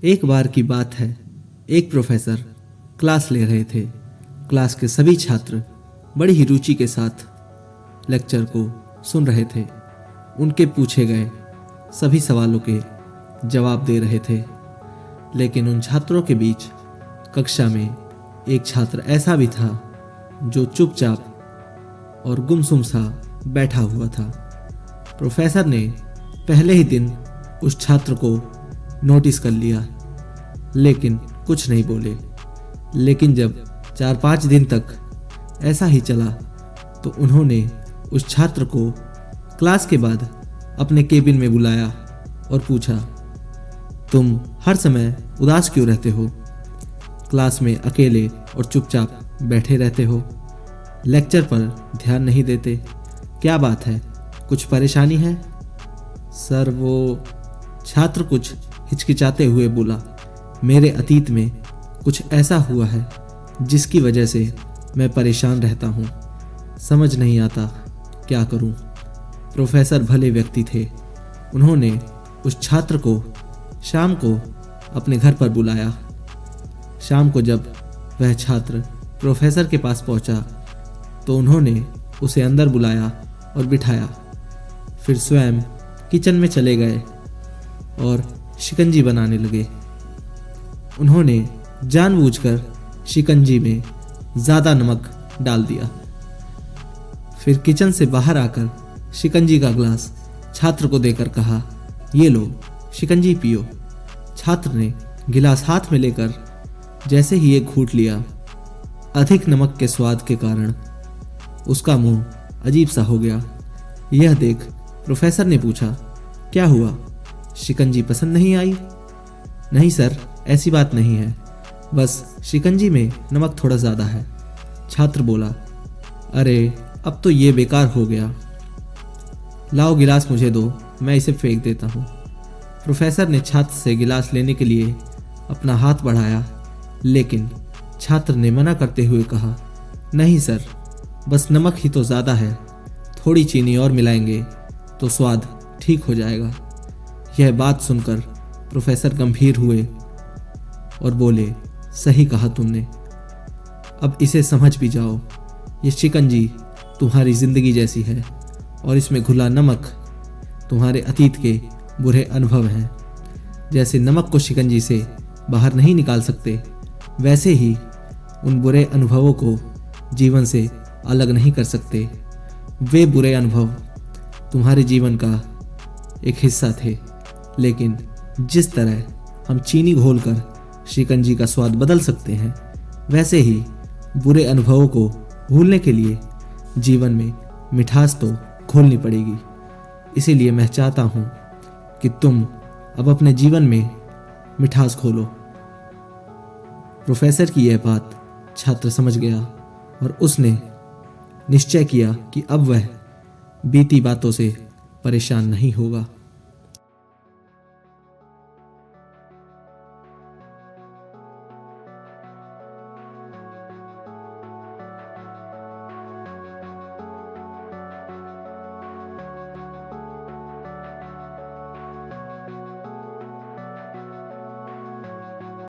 एक बार की बात है, एक प्रोफेसर क्लास ले रहे थे। क्लास के सभी छात्र बड़ी ही रुचि के साथ लेक्चर को सुन रहे थे। उनके पूछे गए सभी सवालों के जवाब दे रहे थे। लेकिन उन छात्रों के बीच कक्षा में एक छात्र ऐसा भी था जो चुपचाप और गुमसुम सा बैठा हुआ था। प्रोफेसर ने पहले ही दिन उस छात्र को नोटिस कर लिया, लेकिन कुछ नहीं बोले। लेकिन जब 4-5 दिन तक ऐसा ही चला तो उन्होंने उस छात्र को क्लास के बाद अपने केबिन में बुलाया और पूछा, तुम हर समय उदास क्यों रहते हो? क्लास में अकेले और चुपचाप बैठे रहते हो, लेक्चर पर ध्यान नहीं देते, क्या बात है? कुछ परेशानी है? सर, वो छात्र कुछ हिचकिचाते हुए बोला, मेरे अतीत में कुछ ऐसा हुआ है जिसकी वजह से मैं परेशान रहता हूँ। समझ नहीं आता क्या करूँ। प्रोफेसर भले व्यक्ति थे। उन्होंने उस छात्र को शाम को अपने घर पर बुलाया। शाम को जब वह छात्र प्रोफेसर के पास पहुंचा तो उन्होंने उसे अंदर बुलाया और बिठाया। फिर स्वयं किचन में चले गए और शिकंजी बनाने लगे। उन्होंने जानबूझकर शिकंजी में ज़्यादा नमक डाल दिया। फिर किचन से बाहर आकर शिकंजी का ग्लास छात्र को देकर कहा, ये लो, शिकंजी पियो। छात्र ने गिलास हाथ में लेकर जैसे ही एक घूंट लिया, अधिक नमक के स्वाद के कारण उसका मुंह अजीब सा हो गया। यह देख प्रोफेसर ने पूछा, क्या हुआ? शिकंजी पसंद नहीं आई? नहीं सर, ऐसी बात नहीं है, बस शिकंजी में नमक थोड़ा ज़्यादा है। छात्र बोला, अरे अब तो ये बेकार हो गया, लाओ गिलास मुझे दो, मैं इसे फेंक देता हूँ। प्रोफेसर ने छात्र से गिलास लेने के लिए अपना हाथ बढ़ाया, लेकिन छात्र ने मना करते हुए कहा, नहीं सर, बस नमक ही तो ज़्यादा है, थोड़ी चीनी और मिलाएंगे तो स्वाद ठीक हो जाएगा। यह बात सुनकर प्रोफेसर गंभीर हुए और बोले, सही कहा तुमने, अब इसे समझ भी जाओ। ये शिकंजी तुम्हारी ज़िंदगी जैसी है और इसमें घुला नमक तुम्हारे अतीत के बुरे अनुभव हैं। जैसे नमक को शिकंजी से बाहर नहीं निकाल सकते, वैसे ही उन बुरे अनुभवों को जीवन से अलग नहीं कर सकते। वे बुरे अनुभव तुम्हारे जीवन का एक हिस्सा थे, लेकिन जिस तरह हम चीनी घोलकर शिकंजी का स्वाद बदल सकते हैं, वैसे ही बुरे अनुभवों को भूलने के लिए जीवन में मिठास तो घोलनी पड़ेगी। इसीलिए मैं चाहता हूँ कि तुम अब अपने जीवन में मिठास घोलो। प्रोफेसर की यह बात छात्र समझ गया और उसने निश्चय किया कि अब वह बीती बातों से परेशान नहीं होगा।